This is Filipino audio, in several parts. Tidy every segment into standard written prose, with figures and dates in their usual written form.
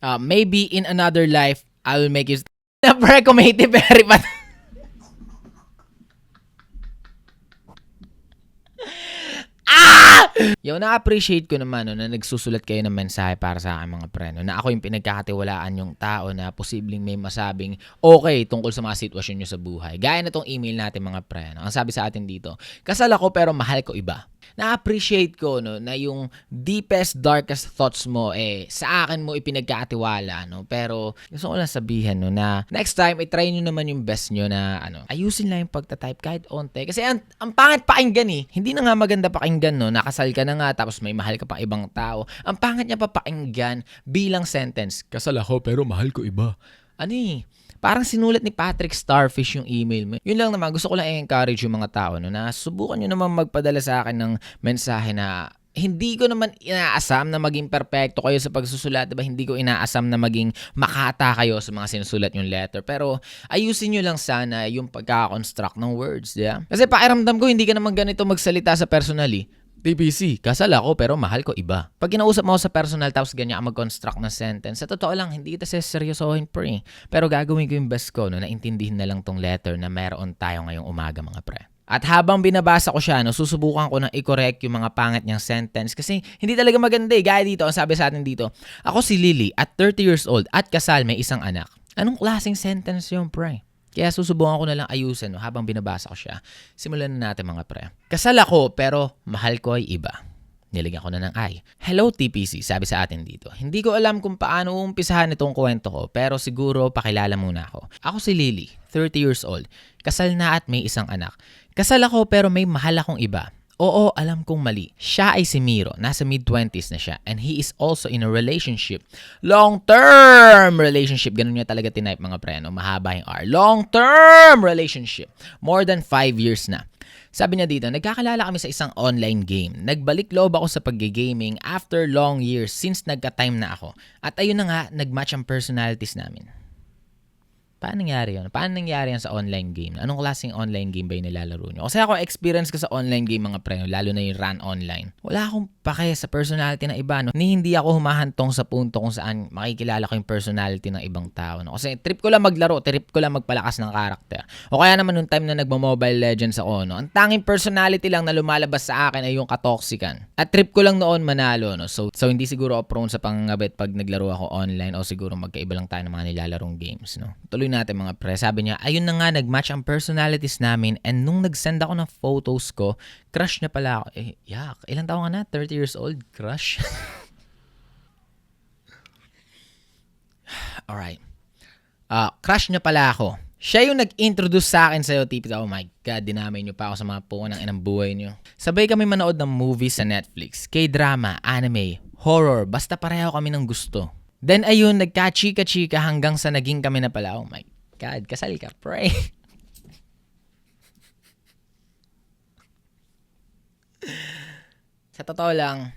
Maybe in another life, I will make you... Pre, Katy Perry pa. Yo, na-appreciate ko naman na nagsusulat kayo ng mensahe para sa akin mga pre, na ako yung pinagkakatiwalaan yung tao na posibleng may masabing okay tungkol sa mga sitwasyon nyo sa buhay. Gaya na tong email natin mga pre. Ang sabi sa atin dito, kasal ako pero mahal ko iba. Na-appreciate ko na yung deepest, darkest thoughts mo sa akin mo ipinagkatiwala, pero gusto ko lang sabihin na next time i-try nyo naman yung best nyo na ayusin lang yung pagtatype kahit onte kasi ang pangit pakinggan hindi na nga maganda pakinggan nakasal ka na nga tapos may mahal ka pang ibang tao. Ang pangit niya papakinggan bilang sentence, kasal ako pero mahal ko iba. Parang sinulat ni Patrick Starfish yung email mo. Yun lang naman, gusto ko lang i-encourage yung mga tao na subukan nyo naman magpadala sa akin ng mensahe na hindi ko naman inaasam na maging perfecto kayo sa pagsusulat, diba? Hindi ko inaasam na maging makata kayo sa mga sinusulat yung letter. Pero ayusin nyo lang sana yung pagka-construct ng words, diba? Kasi pakiramdam ko hindi ka naman ganito magsalita sa personally. TPC, kasal ako pero mahal ko iba. Pag kinausap mo ako sa personal tapos ganyan ka mag-construct ng sentence, sa totoo lang, hindi kita seryosohin pre. Pero gagawin ko yung best ko na intindihin na lang tong letter na meron tayo ngayong umaga mga pre. At habang binabasa ko siya, susubukan ko na i-correct yung mga pangit niyang sentence kasi hindi talaga maganda Gaya dito, ang sabi sa atin dito, ako si Lily at 30 years old at kasal may isang anak. Anong klaseng sentence yung pre? Kaya susubukan ko na lang ayusin habang binabasa ko siya. Simulan na natin mga pre. Kasal ako pero mahal ko ay iba. Nilagyan ko na ng I. Hello TPC, sabi sa atin dito. Hindi ko alam kung paano uumpisahan itong kwento ko pero siguro pakilala muna ako. Ako si Lily, 30 years old. Kasal na at may isang anak. Kasal ako pero may mahal akong iba. Oo, alam kong mali. Siya ay si Miro. Nasa mid-20s na siya. And he is also in a relationship. Long-term relationship. Ganun niya talaga tinype mga pre. Mahaba yung R. Long-term relationship. More than 5 years na. Sabi niya dito, nagkakalala kami sa isang online game. Nagbalik loob ako sa pag-gaming after long years since nagka-time na ako. At ayun na nga, nag-match ang personalities namin. Paano nangyari yun? Paano nangyari yan sa online game? Anong klaseng online game ba yung nilalaro nyo? Kasi ako, experience ko sa online game mga pre, lalo na yung run online. Wala akong pake sa personality ng iba. Hindi ako humahantong sa punto kung saan makikilala ko yung personality ng ibang tao. Kasi trip ko lang maglaro, trip ko lang magpalakas ng karakter. O kaya naman nung time na nagmo-Mobile Legends ako, ang tanging personality lang na lumalabas sa akin ay yung katoxican. At trip ko lang noon manalo. So hindi siguro ako prone sa pangangabit pag naglaro ako online o siguro magkaiba lang tayo ng mga nilalarong games. Tuloy natin mga pre. Sabi niya, ayun na nga, nag-match ang personalities namin and nung nag-send ako ng photos ko, crush na pala ako. Yak. Ilang taon ka na? 30 years old? Crush? Alright. Crush na pala ako. Siya yung nag-introduce sa akin sa'yo, tipis. Oh my God, dinamay niyo pa ako sa mga puno ng inang buhay niyo. Sabay kami manood ng movies sa Netflix. K-drama, anime, horror, basta pareho kami ng gusto. Then ayun, nagka-chika-chika hanggang sa naging kami na pala. Oh my God, kasal ka, pre. Sa totoo lang,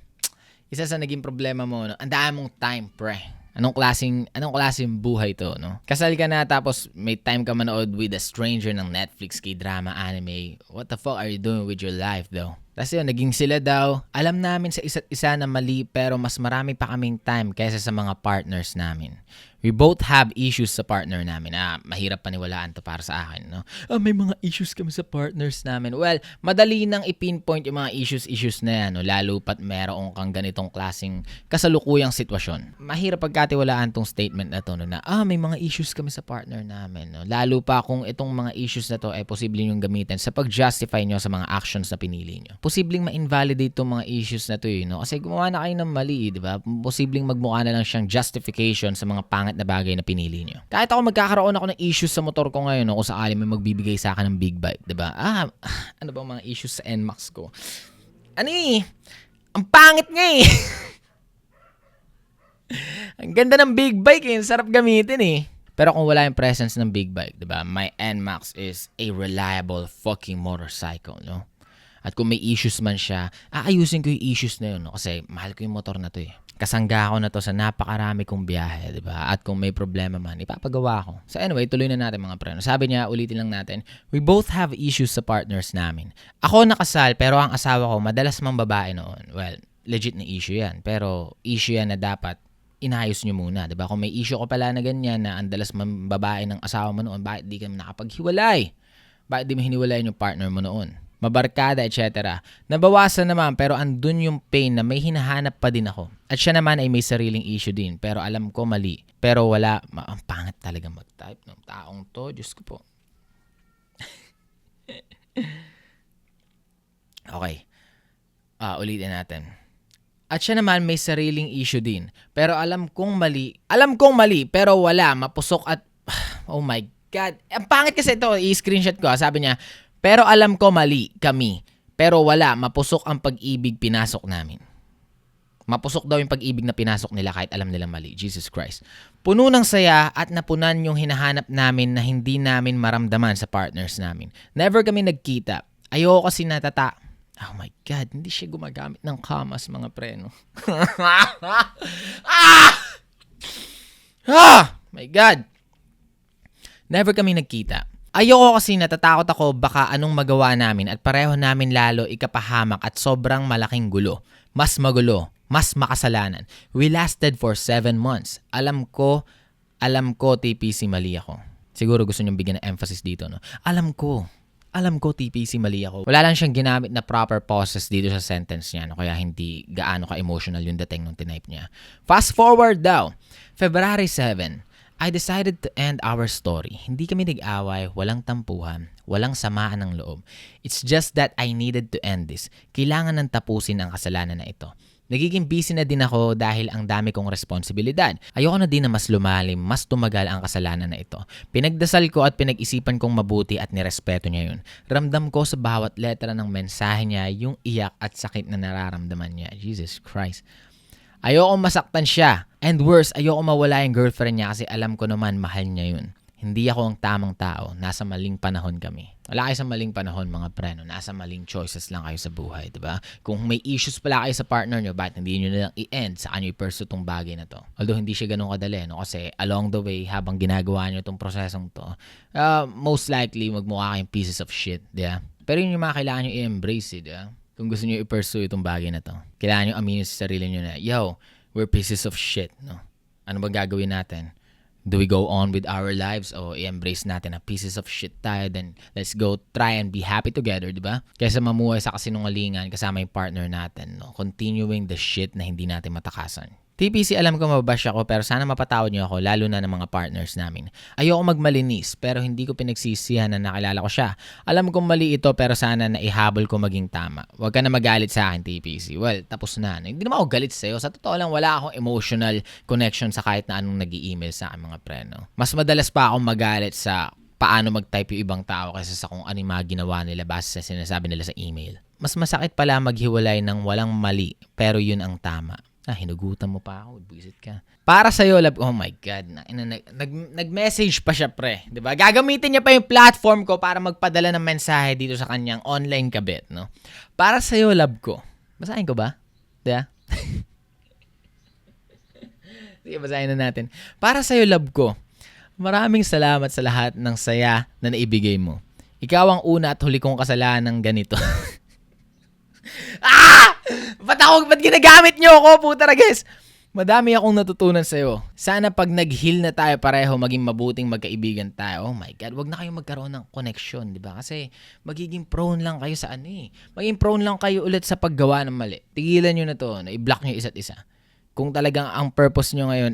isa sa naging problema mo, ang dami mong time, pre. Anong klaseng buhay to, Kasal ka na tapos may time ka manood with a stranger ng Netflix, K-drama, anime. What the fuck are you doing with your life, though? Tapos yun, naging sila daw. Alam namin sa isa't isa na mali pero mas marami pa kaming time kaysa sa mga partners namin. We both have issues sa partner namin. Mahirap paniwalaan to para sa akin, may mga issues kami sa partners namin. Well, madali nang i-pinpoint yung mga issues na yan, lalo pat meron kang ganitong klaseng kasalukuyang sitwasyon. Mahirap pagkatiwalaan tong statement na to, na may mga issues kami sa partner namin. Lalo pa kung itong mga issues na to ay posibleng yung gamitin sa pag-justify nyo sa mga actions na pinili nyo. Posibleng ma-invalidate tong mga issues na to, kasi gumawa na kayo ng mali, di ba? Posibleng magmukha na lang siyang justification sa mga pangit na bagay na pinili nyo. Kahit ako magkakaroon ako ng issues sa motor ko ngayon, kung sakali may magbibigay sa akin ng big bike, diba? Ano ba mga issues sa NMAX ko? Ang pangit nga Ang ganda ng big bike sarap gamitin Pero kung wala yung presence ng big bike, diba? My NMAX is a reliable fucking motorcycle, At kung may issues man siya, aayusin ko yung issues na yun, kasi mahal ko yung motor na to Kasangga ako na to sa napakarami kong biyahe, di ba? At kung may problema man, ipapagawa ko. So anyway, tuloy na natin mga pre. Sabi niya, ulitin lang natin, we both have issues sa partners namin. Ako nakasal, pero ang asawa ko, madalas mang babae noon. Well, legit na issue yan. Pero issue yan na dapat inayos nyo muna, 'di ba? Kung may issue ka pala na ganyan na ang dalas babae ng asawa mo noon, bakit di ka nakapaghiwalay? Bakit di mo hiniwalayan yung partner mo noon? Mabarkada, etc. Nabawasan naman pero andun yung pain na may hinahanap pa din ako. At siya naman ay may sariling issue din pero alam ko mali. Pero wala, ang pangit talaga mag-type ng taong to. Diyos ko po. Okay. Ulitin natin. At siya naman may sariling issue din. Pero alam kong mali pero wala, mapusok at oh my God. Ang pangit kasi ito, i-screenshot ko. Sabi niya, pero alam ko mali kami. Pero wala, mapusok ang pag-ibig pinasok namin. Mapusok daw yung pag-ibig na pinasok nila kahit alam nila mali. Jesus Christ. Puno ng saya at napunan yung hinahanap namin na hindi namin maramdaman sa partners namin. Never kami nagkita. Ayoko kasi oh my God, hindi siya gumagamit ng kamas, mga preno. My God. Never kami nagkita. Ayoko kasi natatakot ako baka anong magawa namin at pareho namin lalo ikapahamak at sobrang malaking gulo. Mas magulo, mas makasalanan. We lasted for 7 months. Alam ko, TPC mali ako. Siguro gusto niyong bigyan ng emphasis dito, no? Alam ko, TPC mali ako. Wala lang siyang ginamit na proper pauses dito sa sentence niya, no? Kaya hindi gaano ka-emotional yung dating nung tinype niya. Fast forward daw. February 7, I decided to end our story. Hindi kami nag-away, walang tampuhan, walang samaan ng loob. It's just that I needed to end this. Kailangan nang tapusin ang kasalanan na ito. Nagiging busy na din ako dahil ang dami kong responsibilidad. Ayoko na din na mas lumalim, mas tumagal ang kasalanan na ito. Pinagdasal ko at pinag-isipan kong mabuti at nirespeto niya yun. Ramdam ko sa bawat letra ng mensahe niya yung iyak at sakit na nararamdaman niya. Jesus Christ. Ayoko masaktan siya. And worse, ayoko mawala yung girlfriend niya kasi alam ko naman mahal niya yun. Hindi ako ang tamang tao. Nasa maling panahon kami. Wala kayo sa maling panahon, mga preno. Nasa maling choices lang kayo sa buhay, diba? Kung may issues pala kayo sa partner nyo, bakit hindi nyo na lang i-end sa kanyo i-pursue tong bagay na to? Although hindi siya ganun kadali, no? Kasi along the way, habang ginagawa nyo tong prosesong to, most likely magmukha kayong pieces of shit, diba? Pero yun yung mga kailangan nyo i-embrace, diba? Kung gusto nyo i-pursue itong bagay na to, kailangan nyo aminin sa sarili nyo na, yo, we're pieces of shit, no? Ano ba gagawin natin? Do we go on with our lives o i-embrace natin na pieces of shit tayo, then let's go try and be happy together, di ba? Kaysa mamuhay sa kasinungalingan kasama yung partner natin, no? Continuing the shit na hindi natin matakasan. TPC, alam ko mababash ako pero sana mapatawad niyo ako, lalo na ng mga partners namin. Ayoko magmalinis pero hindi ko pinagsisihan na nakilala ko siya. Alam kong mali ito pero sana naihabol ko maging tama. Huwag ka na magalit sa akin, TPC. Well, tapos na. Hindi naman ako galit sa'yo. Sa totoo lang, wala akong emotional connection sa kahit na anong nag-i-email sa akin, mga preno. Mas madalas pa akong magalit sa paano mag-type yung ibang tao kaysa sa kung ano yung mga ginawa nila base sa sinasabi nila sa email. Mas masakit pala maghiwalay ng walang mali pero yun ang tama. Hinugutan mo pa ako. Buisit ka. Para sa'yo, love, oh my God. Nag-message pa siya, pre. Diba? Gagamitin niya pa yung platform ko para magpadala ng mensahe dito sa kanyang online kabit, no? Para sa'yo, love ko. Basahin ko ba? Diba? Sige, basahin na natin. Para sa'yo, love ko. Maraming salamat sa lahat ng saya na naibigay mo. Ikaw ang una at huli kong kasalanan ng ganito. Ba't ginagamit niyo ako, puta na guys? Madami akong natutunan sa'yo. Sana pag nag-heal na tayo pareho, maging mabuting magkaibigan tayo. Oh my God, wag na kayong magkaroon ng connection, di ba? Kasi magiging prone lang kayo sa Magiging prone lang kayo ulit sa paggawa ng mali. Tigilan nyo na to, na i-block nyo isa't isa. Kung talagang ang purpose nyo ngayon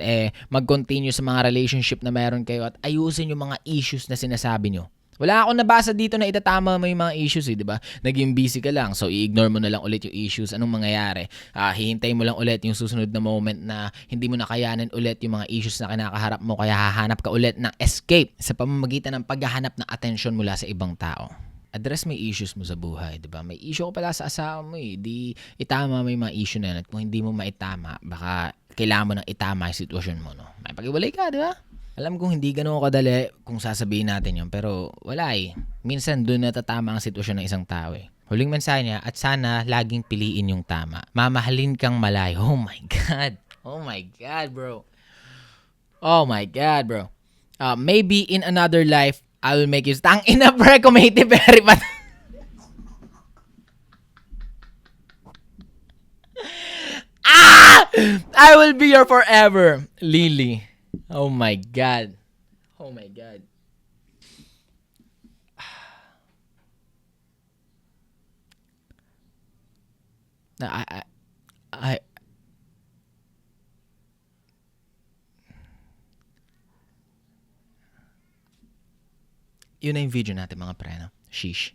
mag-continue sa mga relationship na meron kayo at ayusin yung mga issues na sinasabi nyo. Wala akong nabasa dito na itatama mo yung mga issues, di ba? Naging busy ka lang, so i-ignore mo na lang ulit yung issues. Anong mangyayari? Hihintay mo lang ulit yung susunod na moment na hindi mo nakayanan ulit yung mga issues na kinakaharap mo, kaya hahanap ka ulit ng escape sa pamamagitan ng paghahanap ng attention mula sa ibang tao. Address may issues mo sa buhay, di ba? May issue ko pala sa asawa mo Di itama mo yung mga issue na yan. At kung hindi mo maitama, baka kailangan mo nang itama yung sitwasyon mo, no? May pag-iwalay ka, di ba? Alam kong hindi ganun kadali kung sasabihin natin yun, pero wala Minsan doon natatama ang sitwasyon ng isang tao Huling mensahe niya, at sana laging piliin yung tama. Mamahalin kang malayo. Oh my God. Oh my God, bro. Oh my God, bro. Maybe in another life, I will make you tang ina pre, kumiti very bad. I will be your forever, Lily. Oh my God. Oh my God. Na- I, I, yun na yung video natin mga pre, no? Sheesh.